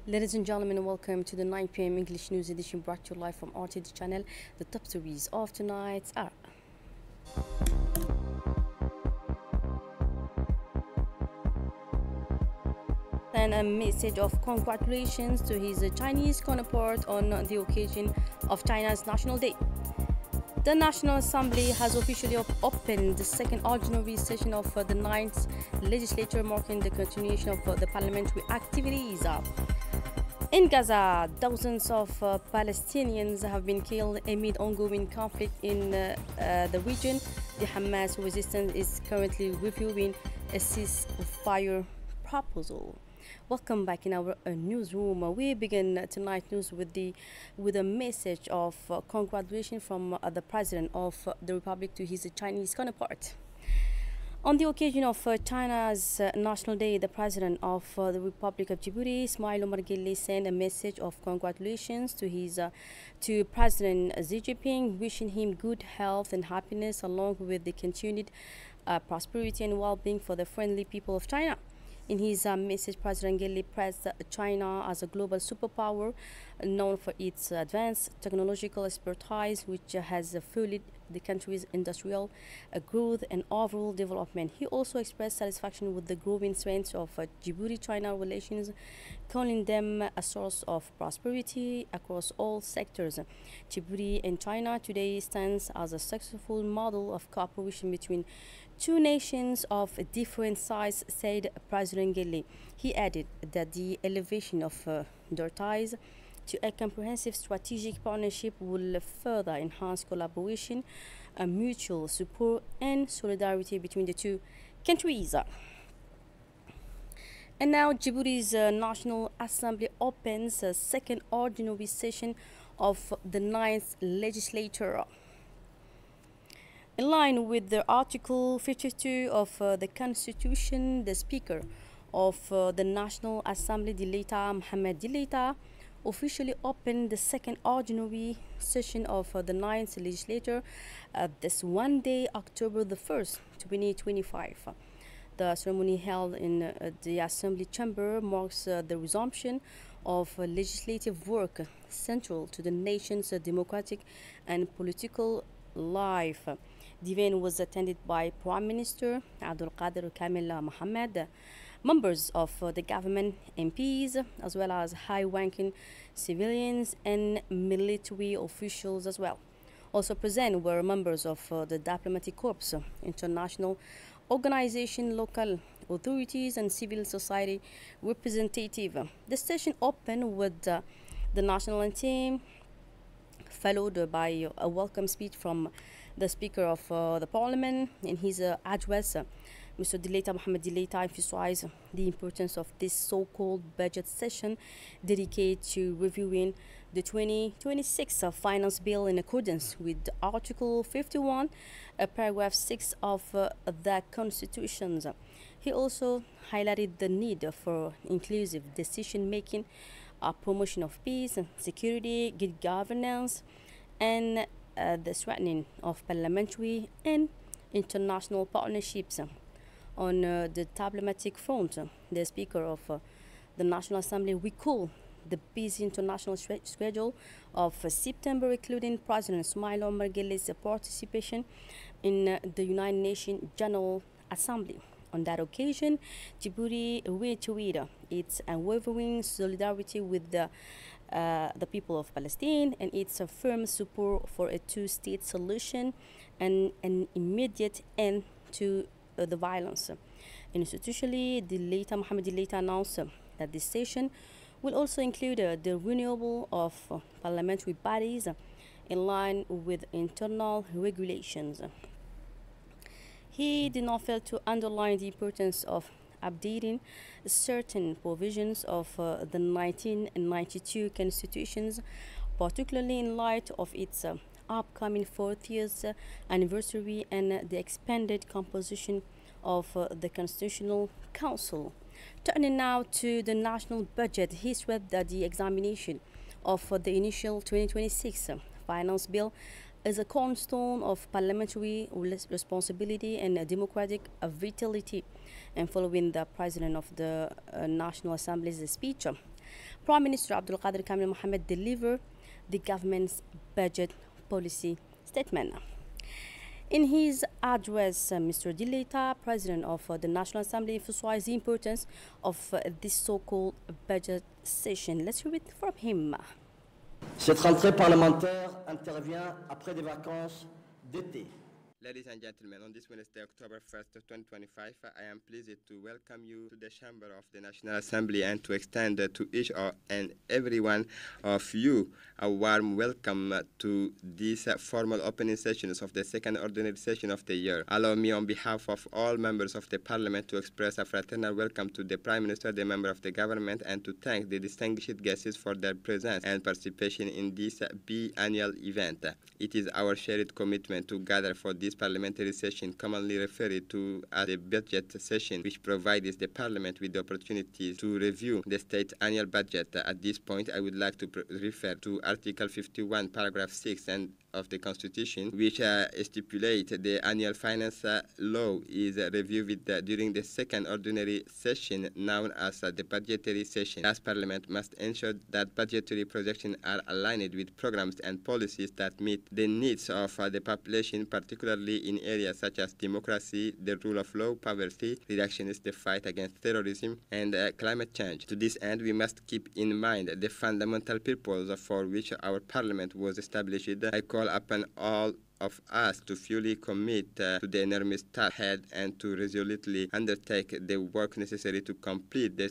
Ladies and gentlemen, welcome to the 9 p.m. English News Edition brought to you live from RTD channel. The top stories of tonight are and a message of congratulations to his Chinese counterpart on the occasion of China's National Day. The National Assembly has officially opened the second ordinary session of the 9th legislature, marking the continuation of the parliamentary activities. In Gaza, dozens of Palestinians have been killed amid ongoing conflict in the region. The Hamas resistance is currently reviewing a ceasefire proposal. Welcome back in our newsroom. We begin tonight's news with a message of congratulations from the President of the Republic to his Chinese counterpart. On the occasion of China's National Day, the President of the Republic of Djibouti, Ismail Omar Guelleh, sent a message of congratulations to President Xi Jinping, wishing him good health and happiness, along with the continued prosperity and well-being for the friendly people of China. In his message, President Guelleh praised China as a global superpower known for its advanced technological expertise, which has fueled the country's industrial growth and overall development. He also expressed satisfaction with the growing strength of Djibouti-China relations, calling them a source of prosperity across all sectors. Djibouti and China today stands as a successful model of cooperation between two nations of different size, said President Guelleh. He added that the elevation of their ties to a comprehensive strategic partnership will further enhance collaboration, mutual support, and solidarity between the two countries. And now, Djibouti's National Assembly opens a second ordinary session of the 9th legislature. In line with the Article 52 of the Constitution, the Speaker of the National Assembly, Dileita Mohamed Dileita, officially opened the second ordinary session of the 9th legislature this Monday, October the 1st, 2025. The ceremony held in the Assembly chamber marks the resumption of legislative work central to the nation's democratic and political life. The event was attended by Prime Minister Abdul Qadir Kamil Mohammed, members of the government, MPs, as well as high-ranking civilians and military officials as well. Also present were members of the diplomatic corps, international organization, local authorities, and civil society representative. The session opened with the national anthem, followed by a welcome speech from the Speaker of the Parliament. In his address, Mr. Dileita Mohamed Dileita emphasized the importance of this so-called budget session dedicated to reviewing the 2026 finance bill in accordance with Article 51, paragraph 6 of the Constitution. He also highlighted the need for inclusive decision-making, promotion of peace, security, good governance, and the strengthening of parliamentary and international partnerships. On the diplomatic front, the Speaker of the National Assembly recalled the busy international schedule of September, including President Ismail Omar Guelleh's participation in the United Nations General Assembly. On that occasion, Djibouti reiterated its unwavering solidarity with the people of Palestine and its firm support for a two-state solution and an immediate end to the violence. Institutionally, Dileita Mohamed Dileita announced that this session will also include the renewal of parliamentary bodies in line with internal regulations. He did not fail to underline the importance of updating certain provisions of the 1992 constitutions, particularly in light of its upcoming 40th anniversary and the expanded composition of the Constitutional Council. Turning now to the national budget, he stressed that the examination of the initial 2026 finance bill is a cornerstone of parliamentary responsibility and democratic vitality. And following the President of the National Assembly's speech, Prime Minister Abdul Qadir Kamil Mohammed delivered the government's budget policy statement. In his address, Mr. Dileita, President of the National Assembly, emphasized the importance of this so-called budget session. Let's hear it from him. Cette rentrée parlementaire intervient après des vacances d'été. Ladies and gentlemen, on this Wednesday, October 1st, 2025, I am pleased to welcome you to the Chamber of the National Assembly and to extend to each and every one of you a warm welcome to these formal opening sessions of the second ordinary session of the year. Allow me on behalf of all members of the Parliament to express a fraternal welcome to the Prime Minister, the member of the government, and to thank the distinguished guests for their presence and participation in this biannual event. It is our shared commitment to gather for this parliamentary session, commonly referred to as the budget session, which provides the Parliament with the opportunity to review the state's annual budget. At this point, I would like to refer to Article 51, Paragraph 6 of the Constitution, which stipulates the annual finance law is reviewed during the second ordinary session, known as the budgetary session. Thus, Parliament must ensure that budgetary projections are aligned with programs and policies that meet the needs of the population, particularly in areas such as democracy, the rule of law, poverty, reductionist, the fight against terrorism, and climate change. To this end, we must keep in mind the fundamental purpose for which our Parliament was established. I call upon all of us to fully commit to the enormous task ahead and to resolutely undertake the work necessary to complete the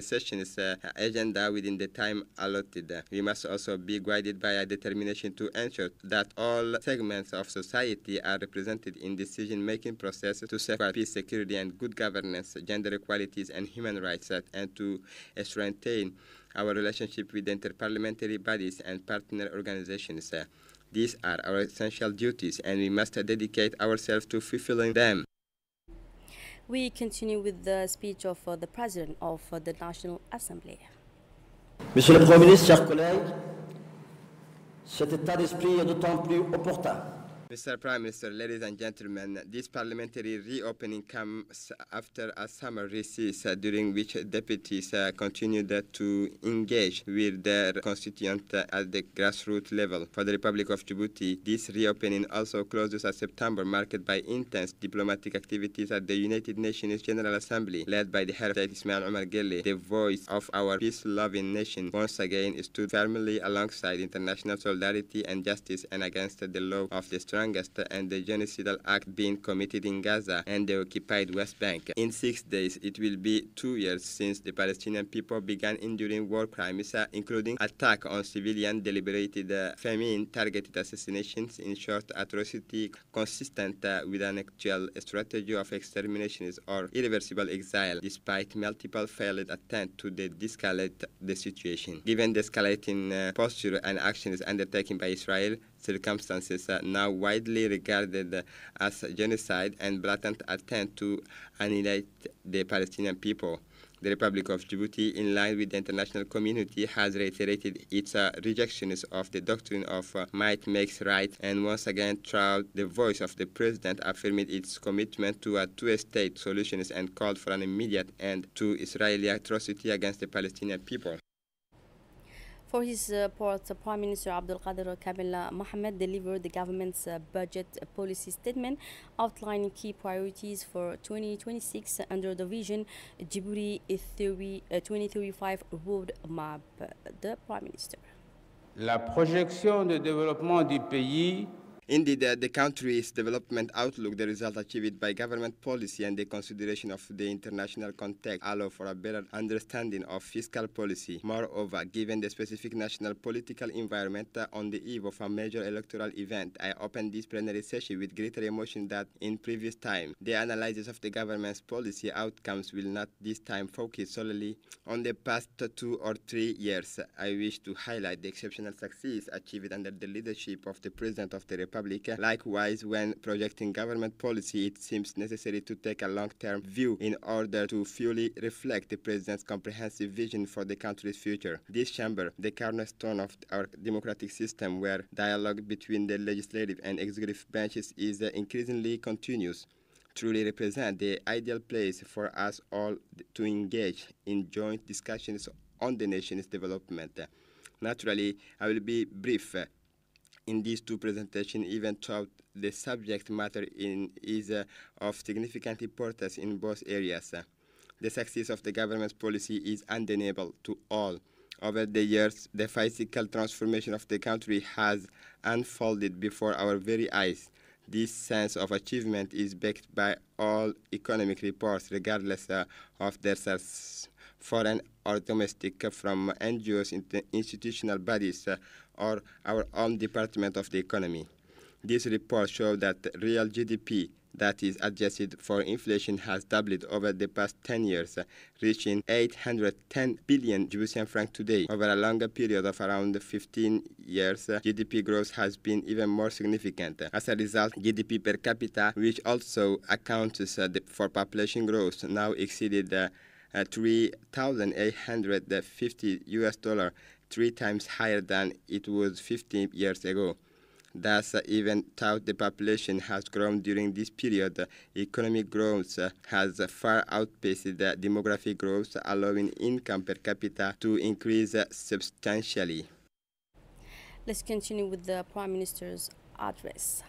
session's agenda within the time allotted. We must also be guided by a determination to ensure that all segments of society are represented in decision-making processes to safeguard peace, security, and good governance, gender equalities, and human rights, and to strengthen our relationship with the interparliamentary bodies and partner organizations. These are our essential duties, and we must dedicate ourselves to fulfilling them. We continue with the speech of the President of the National Assembly. Monsieur le Premier ministre, chers collègues, cet état d'esprit est d'autant plus opportun. Mr. Prime Minister, ladies and gentlemen, this parliamentary reopening comes after a summer recess during which deputies continued to engage with their constituents at the grassroots level. For the Republic of Djibouti, this reopening also closes a September marked by intense diplomatic activities at the United Nations General Assembly, led by the head of state Ismail Omar Guelleh. The voice of our peace-loving nation once again stood firmly alongside international solidarity and justice and against the law of the strongest and the genocidal act being committed in Gaza and the occupied West Bank. In 6 days, it will be 2 years since the Palestinian people began enduring war crimes, including attack on civilian, deliberated famine, targeted assassinations, in short, atrocity consistent with an actual strategy of extermination or irreversible exile, despite multiple failed attempts to de-escalate the situation. Given the escalating posture and actions undertaken by Israel, circumstances now widely regarded as genocide and blatant attempt to annihilate the Palestinian people. The Republic of Djibouti, in line with the international community, has reiterated its rejections of the doctrine of might makes right, and once again, throughout the voice of the President, affirmed its commitment to a two-state solution and called for an immediate end to Israeli atrocity against the Palestinian people. For his part, Prime Minister Abdul Qadir Kamil Mohammed delivered the government's budget policy statement outlining key priorities for 2026 under the vision Djibouti 2035 roadmap. The Prime Minister. La projection de développement du pays. Indeed, the country's development outlook, the result achieved by government policy and the consideration of the international context allow for a better understanding of fiscal policy. Moreover, given the specific national political environment on the eve of a major electoral event, I opened this plenary session with greater emotion than in previous time. The analysis of the government's policy outcomes will not this time focus solely on the past 2 or 3 years. I wish to highlight the exceptional success achieved under the leadership of the President of the Republic. Likewise, when projecting government policy, it seems necessary to take a long-term view in order to fully reflect the President's comprehensive vision for the country's future. This chamber, the cornerstone of our democratic system, where dialogue between the legislative and executive branches is increasingly continuous, truly represent the ideal place for us all to engage in joint discussions on the nation's development. Naturally, I will be brief in these two presentations, even though the subject matter is of significant importance in both areas. The success of the government's policy is undeniable to all. Over the years, the physical transformation of the country has unfolded before our very eyes. This sense of achievement is backed by all economic reports, regardless of their source, foreign or domestic, from NGOs, institutional bodies, or our own Department of the Economy. These reports show that real GDP, that is adjusted for inflation, has doubled over the past 10 years, reaching 810 billion Djiboutian francs today. Over a longer period of around 15 years, GDP growth has been even more significant. As a result, GDP per capita, which also accounts for population growth, now exceeded $3,850, 3 times higher than it was 15 years ago. Thus, even though the population has grown during this period, economic growth has far outpaced the demographic growth, allowing income per capita to increase substantially. Let's continue with the Prime Minister's address.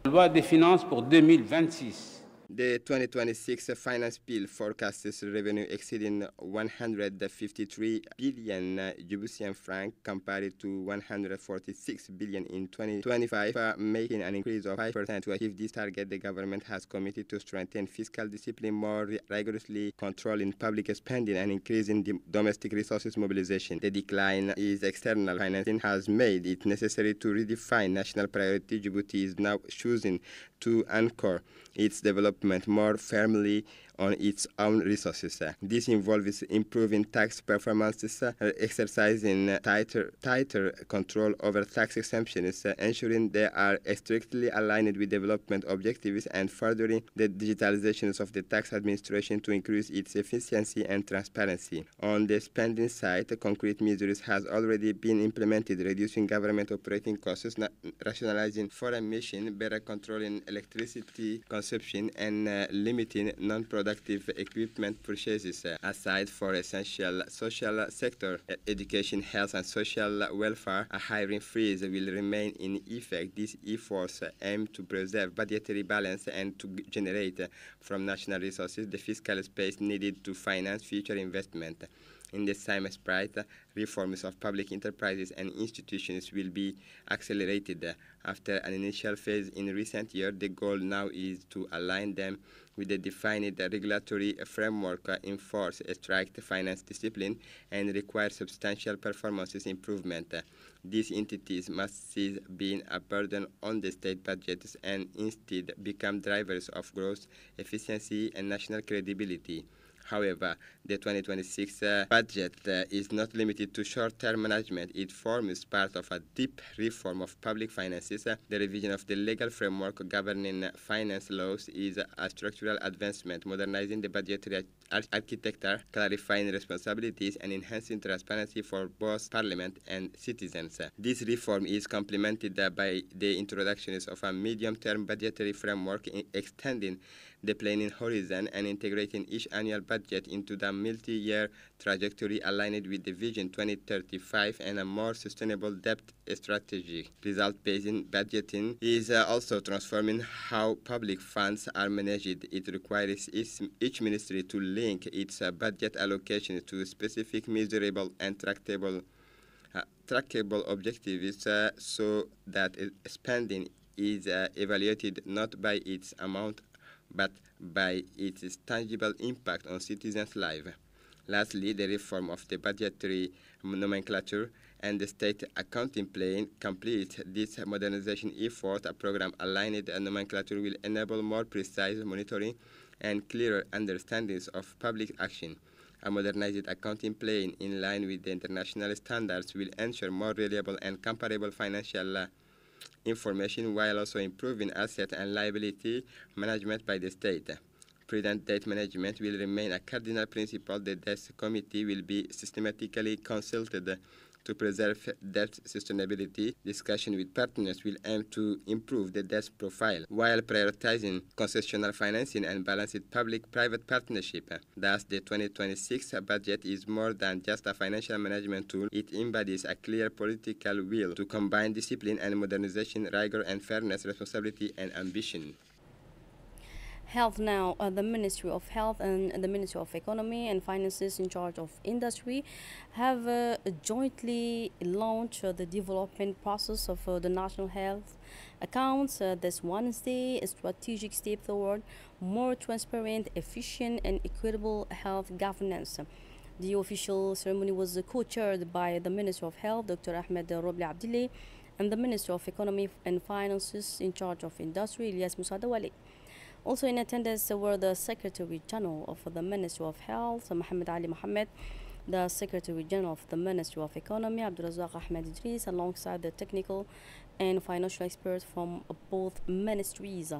Loi des finances pour 2026. The 2026 finance bill forecasts revenue exceeding 153 billion Djiboutian francs compared to 146 billion in 2025, making an increase of 5%. To achieve this target, the government has committed to strengthen fiscal discipline, more rigorously controlling public spending, and increasing domestic resources mobilization. The decline in external financing has made it necessary to redefine national priority. Djibouti is now choosing to anchor its development more firmly on its own resources. This involves improving tax performances, exercising tighter control over tax exemptions, ensuring they are strictly aligned with development objectives, and furthering the digitalization of the tax administration to increase its efficiency and transparency. On the spending side, concrete measures has already been implemented, reducing government operating costs, rationalizing foreign mission, better controlling electricity consumption, and limiting non-productive equipment purchases. Aside for essential social sector, education, health, and social welfare, a hiring freeze will remain in effect. These efforts aim to preserve budgetary balance and to generate from national resources the fiscal space needed to finance future investment. In the same spirit, reforms of public enterprises and institutions will be accelerated. After an initial phase in recent years, the goal now is to align them with the defined regulatory framework, enforce strict finance discipline, and require substantial performance improvement. These entities must cease being a burden on the state budgets and instead become drivers of growth, efficiency, and national credibility. However, the 2026 budget is not limited to short-term management. It forms part of a deep reform of public finances. The revision of the legal framework governing finance laws is a structural advancement, modernizing the budgetary architecture, clarifying responsibilities, and enhancing transparency for both Parliament and citizens. This reform is complemented by the introduction of a medium-term budgetary framework extending the planning horizon and integrating each annual budget into the multi-year trajectory aligned with the Vision 2035 and a more sustainable debt strategy. Result-based budgeting is also transforming how public funds are managed. It requires each ministry to link its budget allocation to specific, measurable, and trackable objectives so that spending is evaluated not by its amount but by its tangible impact on citizens' lives. Lastly, the reform of the budgetary nomenclature and the state accounting plan complete this modernization effort. A program aligned nomenclature will enable more precise monitoring and clearer understandings of public action. A modernized accounting plan in line with the international standards will ensure more reliable and comparable financial information while also improving asset and liability management by the state. prudent debt management will remain a cardinal principle. The debt committee will be systematically consulted to preserve debt sustainability. Discussion with partners will aim to improve the debt profile while prioritizing concessional financing and balanced public-private partnership. Thus, the 2026 budget is more than just a financial management tool. It embodies a clear political will to combine discipline and modernization, rigor and fairness, responsibility and ambition. Health now. The Ministry of Health and the Ministry of Economy and Finances in charge of industry have jointly launched the development process of the National Health Accounts this Wednesday, a strategic step toward more transparent, efficient and equitable health governance. The official ceremony was co-chaired by the Minister of Health, Dr. Ahmed Robli Abdillah, and the Minister of Economy and Finances in charge of industry, Ilyas Musadawali. Also in attendance were the Secretary General of the Ministry of Health, Mohammed Ali Mohammed, the Secretary General of the Ministry of Economy, Abdulrazak Ahmed Idris, alongside the technical and financial experts from both ministries.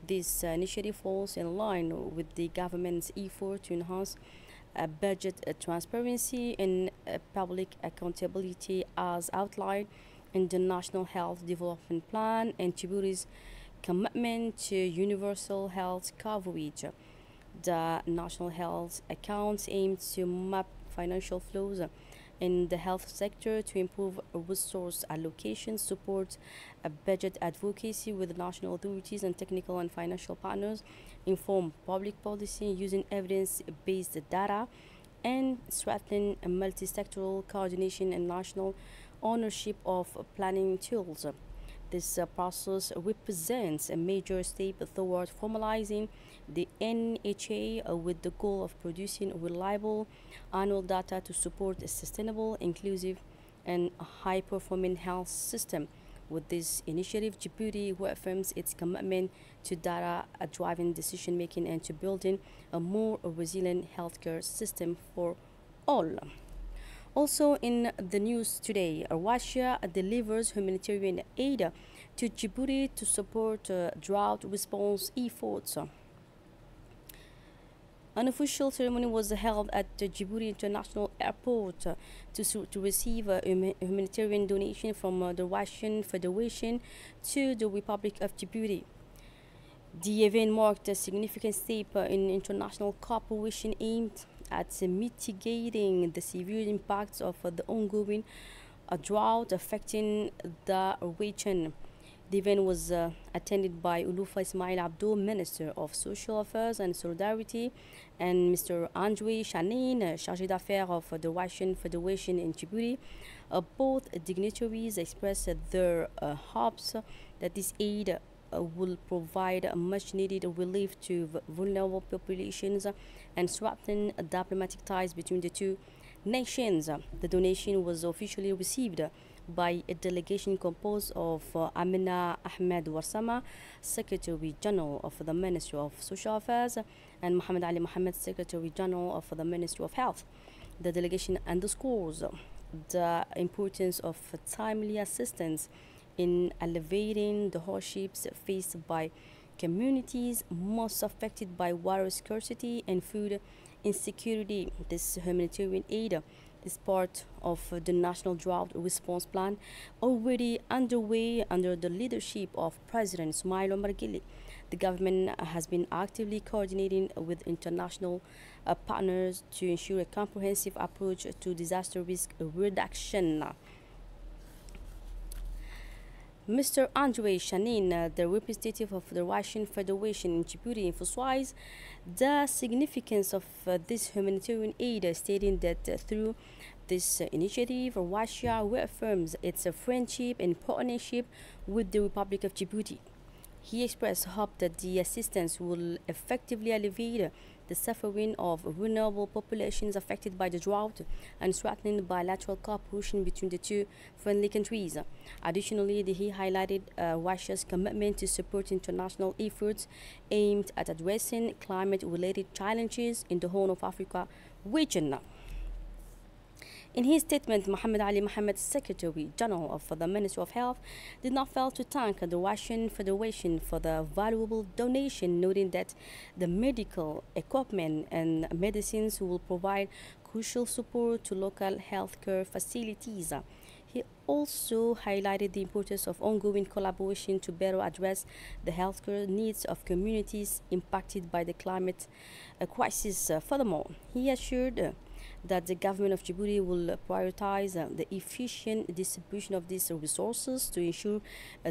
This initiative falls in line with the government's effort to enhance budget transparency and public accountability as outlined in the National Health Development Plan and Djibouti's commitment to universal health coverage. The National Health Accounts aim to map financial flows in the health sector to improve resource allocation, support budget advocacy with national authorities and technical and financial partners, inform public policy using evidence-based data, and strengthen multi-sectoral coordination and national ownership of planning tools. This process represents a major step toward formalizing the NHA with the goal of producing reliable annual data to support a sustainable, inclusive, and high-performing health system. With this initiative, Djibouti reaffirms its commitment to data-driven decision-making and to building a more resilient healthcare system for all. Also in the news today, Russia delivers humanitarian aid to Djibouti to support drought response efforts. An official ceremony was held at the Djibouti International Airport to receive a humanitarian donation from the Russian Federation to the Republic of Djibouti. The event marked a significant step in international cooperation aimed at mitigating the severe impacts of the ongoing drought affecting the region. The event was attended by Ulufa Ismail Abdo, Minister of Social Affairs and Solidarity, and Mr. Andrei Shanin, Chargé d'Affaires of the Russian Federation in Djibouti. Both dignitaries expressed their hopes that this aid will provide much-needed relief to vulnerable populations and strengthen diplomatic ties between the two nations. The donation was officially received by a delegation composed of Amina Ahmed Warsama, Secretary General of the Ministry of Social Affairs, and Mohammed Ali Mohammed, Secretary General of the Ministry of Health. The delegation underscores the importance of timely assistance in alleviating the hardships faced by communities most affected by water scarcity and food insecurity. This humanitarian aid is part of the National Drought Response Plan, already underway under the leadership of President Ismail Omar Guelleh. The government has been actively coordinating with international partners to ensure a comprehensive approach to disaster risk reduction. Mr. Andrei Shanin, the representative of the Russian Federation in Djibouti, emphasized the significance of this humanitarian aid, stating that through this initiative, Russia reaffirms its friendship and partnership with the Republic of Djibouti. He expressed hope that the assistance will effectively alleviate the suffering of vulnerable populations affected by the drought and strengthen bilateral cooperation between the two friendly countries. Additionally, he highlighted Russia's commitment to support international efforts aimed at addressing climate-related challenges in the Horn of Africa region. In his statement, Mohammed Ali Mohammed, Secretary General of the Ministry of Health, did not fail to thank the Russian Federation for the valuable donation, noting that the medical equipment and medicines will provide crucial support to local healthcare facilities. He also highlighted the importance of ongoing collaboration to better address the healthcare needs of communities impacted by the climate crisis. Furthermore, he assured that the government of Djibouti will prioritize the efficient distribution of these resources to ensure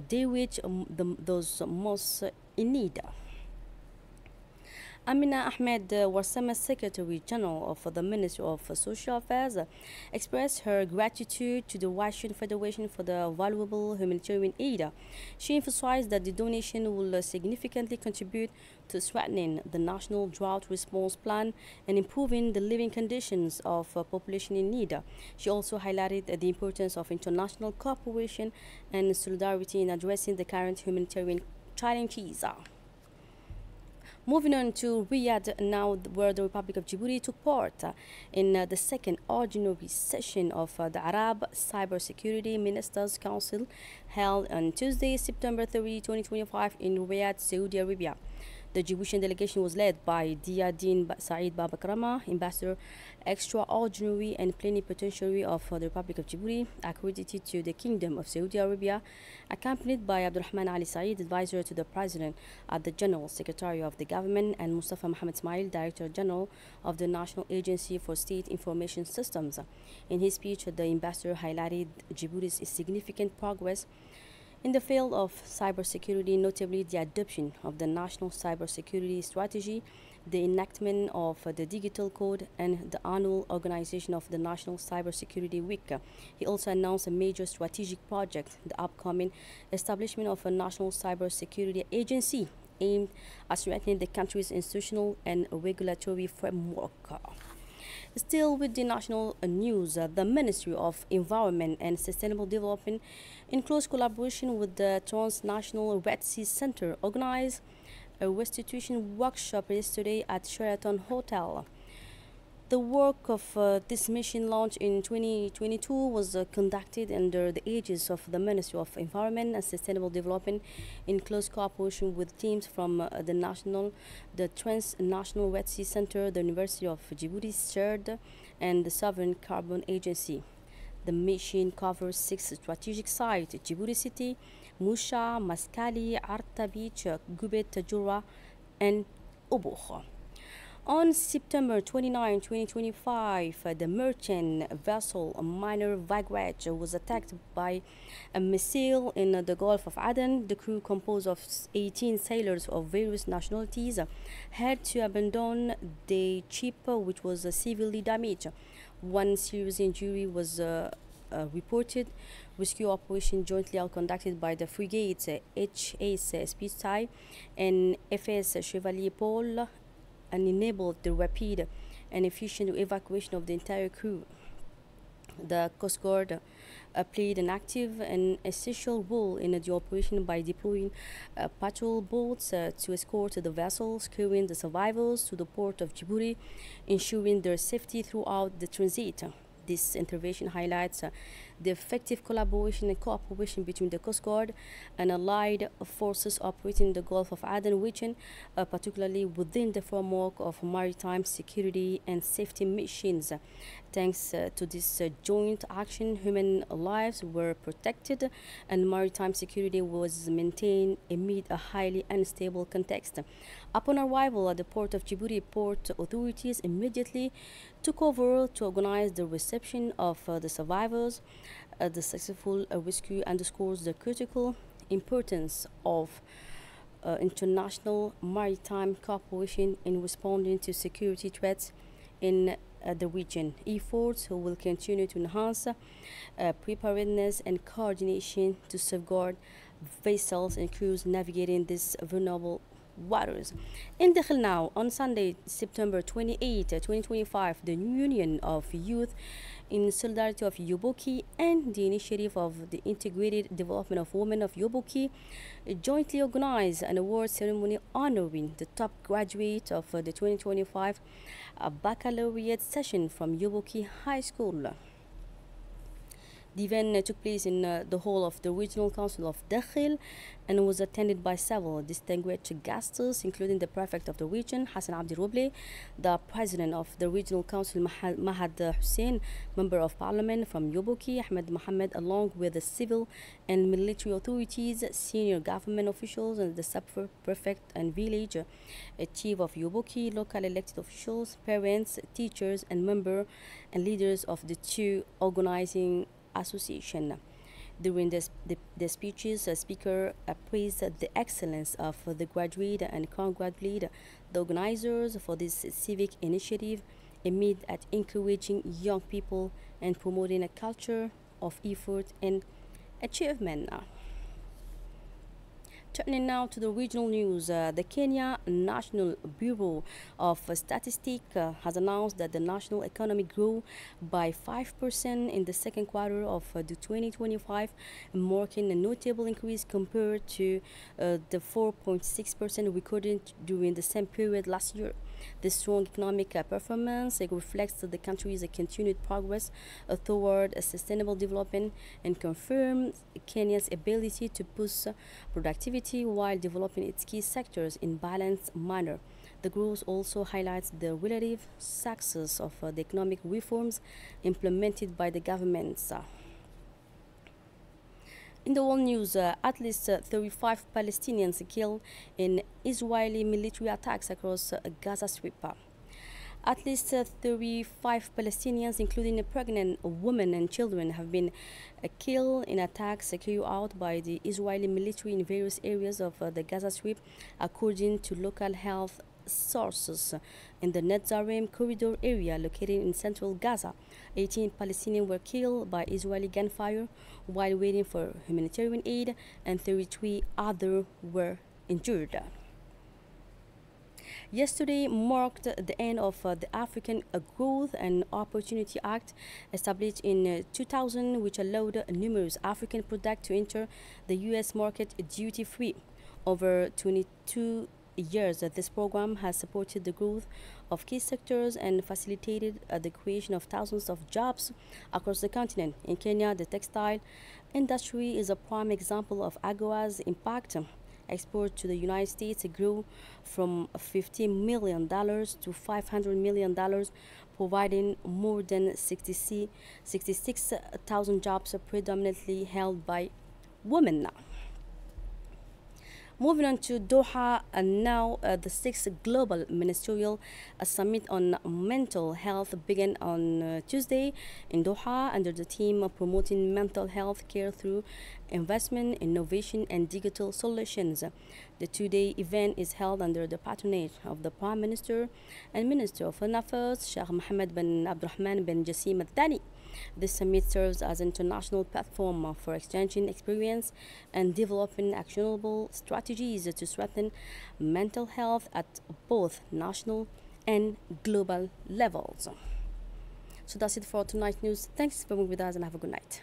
they reach those most in need. Amina Ahmed Warsama, Secretary General of the Ministry of Social Affairs, expressed her gratitude to the Russian Federation for the valuable humanitarian aid. She emphasized that the donation will significantly contribute to strengthening the national drought response plan and improving the living conditions of population in need. She also highlighted the importance of international cooperation and solidarity in addressing the current humanitarian challenges. Moving on to Riyadh now, where the Republic of Djibouti took part in the second ordinary session of the Arab Cybersecurity Ministers' Council held on Tuesday, September 30, 2025 in Riyadh, Saudi Arabia. The Djiboutian delegation was led by Diadine Said Babakrama, Ambassador Extraordinary and Plenipotentiary of the Republic of Djibouti, accredited to the Kingdom of Saudi Arabia, accompanied by Abdulrahman Ali Said, Advisor to the President at the General Secretary of the Government, and Mustafa Mohammed Ismail, Director General of the National Agency for State Information Systems. In his speech, the ambassador highlighted Djibouti's significant progress in the field of cybersecurity, notably the adoption of the National Cybersecurity Strategy, the enactment of the Digital Code, and the annual organization of the National Cybersecurity Week. He also announced a major strategic project, the upcoming establishment of a National Cybersecurity Agency aimed at strengthening the country's institutional and regulatory framework. Still with the national news, the Ministry of Environment and Sustainable Development, in close collaboration with the Transnational Red Sea Center, organized a restitution workshop yesterday at Sheraton Hotel. The work of this mission, launched in 2022, was conducted under the aegis of the Ministry of Environment and Sustainable Development in close cooperation with teams from the Transnational Red Sea Center, the University of Djibouti, CERD, and the Sovereign Carbon Agency. The mission covers 6 strategic sites: Djibouti City, Musha, Maskali, Arta Beach, Gubet, Tajura, and Obuch. On September 29, 2025, the merchant vessel Minor Vagrage was attacked by a missile in the Gulf of Aden. The crew, composed of 18 sailors of various nationalities, had to abandon the ship, which was severely damaged. One serious injury was reported. Rescue operation jointly conducted by the frigates HAS Spitsai and FS Chevalier Paul and enabled the rapid and efficient evacuation of the entire crew. The Coast Guard played an active and essential role in the operation by deploying patrol boats to escort the vessels carrying the survivors to the port of Djibouti, ensuring their safety throughout the transit. This intervention highlights the effective collaboration and cooperation between the Coast Guard and allied forces operating in the Gulf of Aden region, particularly within the framework of maritime security and safety missions. Thanks to this joint action, human lives were protected and maritime security was maintained amid a highly unstable context. Upon arrival at the port of Djibouti, port authorities immediately took over to organize the reception of the survivors. The successful rescue underscores the critical importance of international maritime cooperation in responding to security threats in the region. Efforts will continue to enhance preparedness and coordination to safeguard vessels and crews navigating these vulnerable waters. In Dakhil now, on Sunday, September 28, 2025, the New Union of Youth in Solidarity of Yoboki and the Initiative of the Integrated Development of Women of Yoboki jointly organized an award ceremony honoring the top graduate of the 2025 baccalaureate session from Yoboki High School. The event took place in the hall of the Regional Council of Dakhil and was attended by several distinguished guests, including the prefect of the region, Hassan Abdi Roble, the president of the Regional Council, Mahad Hussein, member of parliament from Yoboki, Ahmed Mohammed, along with the civil and military authorities, senior government officials, and the sub-prefect and village chief of Yoboki, local elected officials, parents, teachers, and members and leaders of the two organizing association. During the speeches, the speaker praised the excellence of the graduate and congratulated the organizers for this civic initiative aimed at encouraging young people and promoting a culture of effort and achievement. Turning now to the regional news, the Kenya National Bureau of Statistics has announced that the national economy grew by 5% in the second quarter of the 2025, marking a notable increase compared to the 4.6% recorded during the same period last year. This strong economic performance reflects the country's continued progress toward a sustainable development and confirms Kenya's ability to boost productivity while developing its key sectors in balanced manner. The growth also highlights the relative success of the economic reforms implemented by the governments. In the world news, at least 35 Palestinians killed in Israeli military attacks across Gaza Strip. At least 35 Palestinians, including a pregnant woman and children, have been killed in attacks carried out by the Israeli military in various areas of the Gaza Strip, according to local health sources. In the Netzarim corridor area located in central Gaza, 18 Palestinians were killed by Israeli gunfire while waiting for humanitarian aid, and 33 others were injured. Yesterday marked the end of the African Growth and Opportunity Act, established in 2000, which allowed numerous African products to enter the U.S. market duty-free. Over 22 years, this program has supported the growth of key sectors and facilitated the creation of thousands of jobs across the continent. In Kenya, the textile industry is a prime example of AGOA's impact. Export to the United States grew from $50 million to $500 million, providing more than 66,000 jobs, predominantly held by women now. Moving on to Doha, and now the 6th Global Ministerial Summit on Mental Health began on Tuesday in Doha under the theme of promoting mental health care through investment, innovation, and digital solutions. The two-day event is held under the patronage of the Prime Minister and Minister of Foreign Affairs, Sheikh Mohammed bin Abdulrahman bin Jassim Al Thani. This summit serves as an international platform for exchanging experience and developing actionable strategies to strengthen mental health at both national and global levels. So that's it for tonight's news. Thanks for being with us and have a good night.